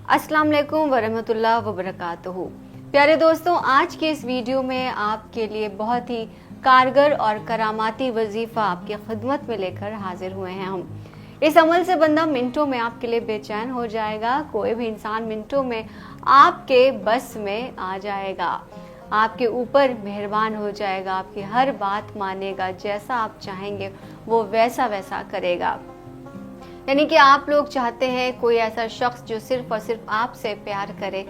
अस्सलाम वालेकुम वरहमतुल्लाह वबरकातुहू। प्यारे दोस्तों, आज के इस वीडियो में आपके लिए बहुत ही कारगर और करामाती वजीफ़ा आपकी खिदमत में लेकर हाजिर हुए हैं हम। इस अमल से बंदा मिनटों में आपके लिए बेचैन हो जाएगा। कोई भी इंसान मिनटों में आपके बस में आ जाएगा, आपके ऊपर मेहरबान हो जाएगा, आपकी हर बात मानेगा, जैसा आप चाहेंगे वो वैसा वैसा करेगा। यानी कि आप लोग चाहते हैं कोई ऐसा शख्स जो सिर्फ और सिर्फ आपसे प्यार करे,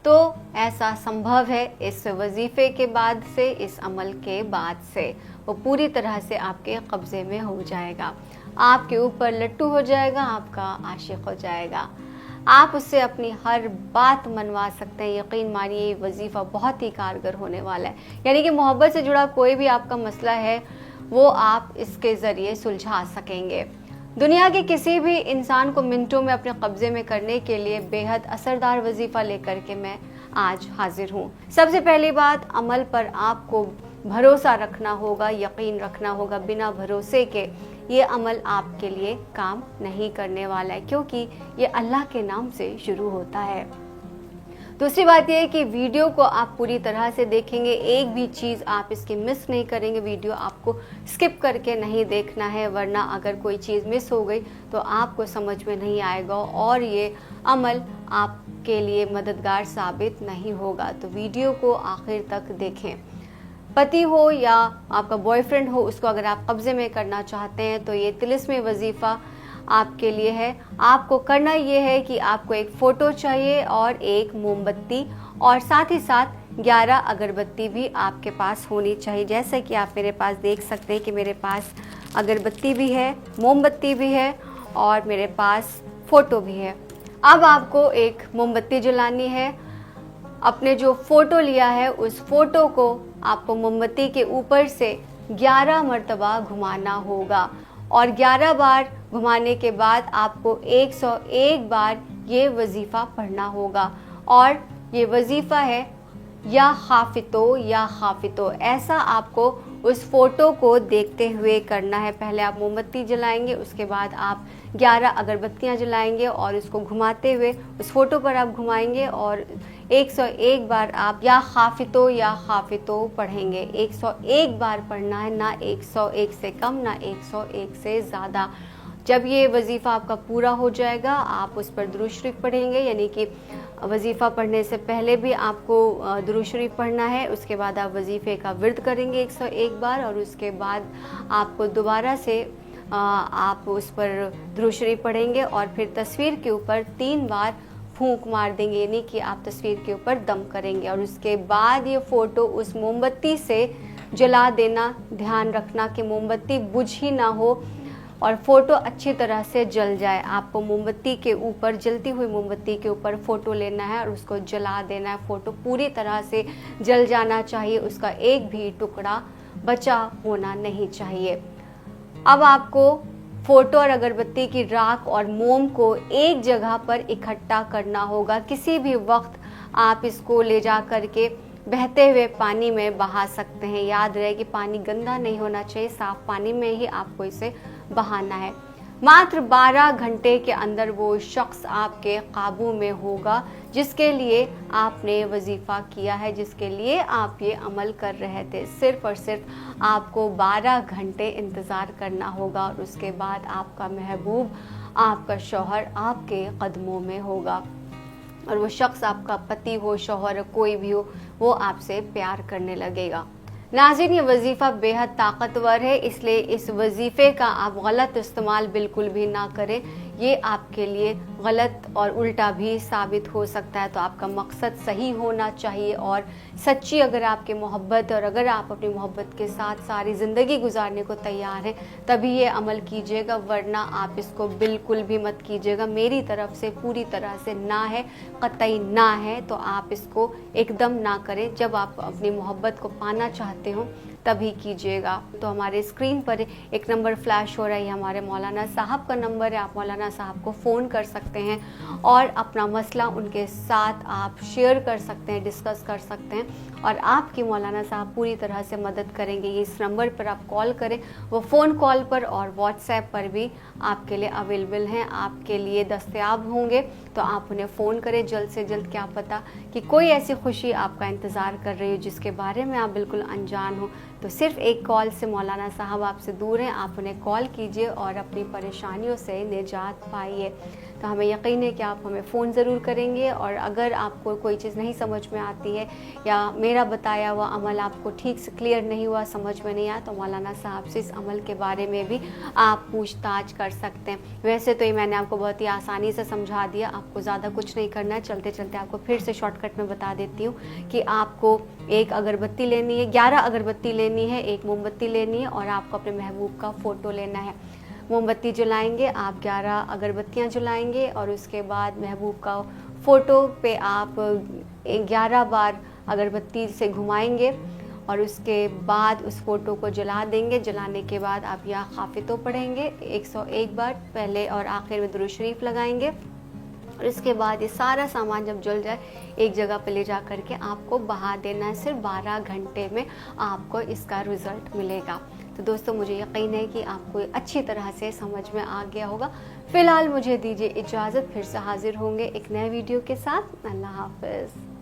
तो ऐसा संभव है इस वजीफे के बाद से, इस अमल के बाद से वो पूरी तरह से आपके कब्जे में हो जाएगा, आपके ऊपर लट्टू हो जाएगा, आपका आशिक हो जाएगा। आप उससे अपनी हर बात मनवा सकते हैं। यकीन मानिए ये वजीफ़ा बहुत ही कारगर होने वाला है। यानी कि मोहब्बत से जुड़ा कोई भी आपका मसला है वो आप इसके ज़रिए सुलझा सकेंगे। दुनिया के किसी भी इंसान को मिनटों में अपने कब्जे में करने के लिए बेहद असरदार वजीफ़ा लेकर के मैं आज हाजिर हूँ। सबसे पहली बात, अमल पर आपको भरोसा रखना होगा, यकीन रखना होगा। बिना भरोसे के ये अमल आपके लिए काम नहीं करने वाला है, क्योंकि ये अल्लाह के नाम से शुरू होता है। दूसरी बात यह है कि वीडियो को आप पूरी तरह से देखेंगे, एक भी चीज़ आप इसकी मिस नहीं करेंगे। वीडियो आपको स्किप करके नहीं देखना है, वरना अगर कोई चीज़ मिस हो गई तो आपको समझ में नहीं आएगा और ये अमल आपके लिए मददगार साबित नहीं होगा। तो वीडियो को आखिर तक देखें। पति हो या आपका बॉयफ्रेंड हो, उसको अगर आप कब्जे में करना चाहते हैं तो ये तिलिस्मी वजीफ़ा आपके लिए है। आपको करना ये है कि आपको एक फ़ोटो चाहिए और एक मोमबत्ती, और साथ ही साथ 11 अगरबत्ती भी आपके पास होनी चाहिए। जैसे कि आप मेरे पास देख सकते हैं कि मेरे पास अगरबत्ती भी है, मोमबत्ती भी है और मेरे पास फ़ोटो भी है। अब आपको एक मोमबत्ती जलानी है। अपने जो फ़ोटो लिया है उस फ़ोटो को आपको मोमबत्ती के ऊपर से 11 मरतबा घुमाना होगा, और 11 बार घुमाने के बाद आपको 101 बार ये वजीफ़ा पढ़ना होगा। और ये वजीफ़ा है या खाफितो। ऐसा आपको उस फोटो को देखते हुए करना है। पहले आप मोमबत्ती जलाएंगे, उसके बाद आप 11 अगरबत्तियाँ जलाएंगे और उसको घुमाते हुए उस फोटो पर आप घुमाएंगे और 101 बार आप या खाफितो पढ़ेंगे। 101 बार पढ़ना है, ना 101 से कम ना 101 से ज़्यादा। जब ये वजीफ़ा आपका पूरा हो जाएगा आप उस पर दुरूद शरीफ पढ़ेंगे। यानी कि वजीफ़ा पढ़ने से पहले भी आपको दुरूद शरीफ पढ़ना है, उसके बाद आप वजीफ़े का विर्द करेंगे 101 बार, और उसके बाद आपको दोबारा से आप उस पर दुरूद शरीफ पढ़ेंगे और फिर तस्वीर के ऊपर 3 बार फूंक मार देंगे। यानी कि आप तस्वीर के ऊपर दम करेंगे और उसके बाद ये फ़ोटो उस मोमबत्ती से जला देना। ध्यान रखना कि मोमबत्ती बुझ ही ना हो और फ़ोटो अच्छी तरह से जल जाए। आपको मोमबत्ती के ऊपर, जलती हुई मोमबत्ती के ऊपर फ़ोटो लेना है और उसको जला देना है। फ़ोटो पूरी तरह से जल जाना चाहिए, उसका एक भी टुकड़ा बचा होना नहीं चाहिए। अब आपको फ़ोटो और अगरबत्ती की राख और मोम को एक जगह पर इकट्ठा करना होगा। किसी भी वक्त आप इसको ले जा करके बहते हुए पानी में बहा सकते हैं। याद रहे कि पानी गंदा नहीं होना चाहिए, साफ़ पानी में ही आपको इसे बहाना है। मात्र 12 घंटे के अंदर वो शख्स आपके काबू में होगा जिसके लिए आपने वजीफ़ा किया है, जिसके लिए आप ये अमल कर रहे थे। सिर्फ़ और सिर्फ आपको 12 घंटे इंतज़ार करना होगा और उसके बाद आपका महबूब, आपका शौहर आपके कदमों में होगा और वो शख्स आपका पति हो, शौहर, कोई भी हो, वो आपसे प्यार करने लगेगा। नाज़रीन, ये वजीफ़ा बेहद ताकतवर है, इसलिए इस वजीफ़े का आप गलत इस्तेमाल बिल्कुल भी ना करें। ये आपके लिए गलत और उल्टा भी साबित हो सकता है। तो आपका मकसद सही होना चाहिए और सच्ची अगर आपकी मोहब्बत और अगर आप अपनी मोहब्बत के साथ सारी ज़िंदगी गुजारने को तैयार हैं तभी ये अमल कीजिएगा, वरना आप इसको बिल्कुल भी मत कीजिएगा। मेरी तरफ से पूरी तरह से ना है, कतई ना है, तो आप इसको एकदम ना करें। जब आप अपनी मोहब्बत को पाना चाहते हो तभी कीजिएगा। तो हमारे स्क्रीन पर एक नंबर फ्लैश हो रहा है, हमारे मौलाना साहब का नंबर है। आप मौलाना साहब को फ़ोन कर सकते हैं और अपना मसला उनके साथ आप शेयर कर सकते हैं, डिस्कस कर सकते हैं और आपकी मौलाना साहब पूरी तरह से मदद करेंगे। ये इस नंबर पर आप कॉल करें, वो फ़ोन कॉल पर और व्हाट्सएप पर भी आपके लिए अवेलेबल हैं, आपके लिए दस्तयाब होंगे। तो आप उन्हें फ़ोन करें जल्द से जल्द। क्या पता कि कोई ऐसी खुशी आपका इंतज़ार कर रही हो जिसके बारे में आप बिल्कुल अनजान हो। तो सिर्फ एक कॉल से मौलाना साहब आपसे दूर हैं, आप उन्हें कॉल कीजिए और अपनी परेशानियों से निजात पाइए। तो हमें यकीन है कि आप हमें फ़ोन ज़रूर करेंगे और अगर आपको कोई चीज़ नहीं समझ में आती है या मेरा बताया हुआ अमल आपको ठीक से क्लियर नहीं हुआ, समझ में नहीं आया, तो मौलाना साहब से इस अमल के बारे में भी आप पूछताछ कर सकते हैं। वैसे तो ये मैंने आपको बहुत ही आसानी से समझा दिया, आपको ज़्यादा कुछ नहीं करना है। चलते चलते आपको फिर से शॉर्टकट में बता देती हूँ कि आपको एक अगरबत्ती लेनी है, 11 अगरबत्ती लेनी है, एक मोमबत्ती लेनी है और आपको अपने महबूब का फ़ोटो लेना है। मोमबत्ती जलाएंगे आप, 11 अगरबत्तियाँ जलाएंगे और उसके बाद महबूब का फ़ोटो पे आप 11 बार अगरबत्ती से घुमाएंगे और उसके बाद उस फ़ोटो को जला देंगे। जलाने के बाद आप या खाफितो पढ़ेंगे 101 बार, पहले और आखिर में दुरूद शरीफ लगाएंगे और इसके बाद ये सारा सामान जब जल जाए एक जगह पे ले जा करके आपको बहा देना है। सिर्फ 12 घंटे में आपको इसका रिज़ल्ट मिलेगा। तो दोस्तों मुझे यकीन है कि आपको अच्छी तरह से समझ में आ गया होगा। फ़िलहाल मुझे दीजिए इजाज़त, फिर से हाजिर होंगे एक नए वीडियो के साथ। अल्लाह हाफ़िज़।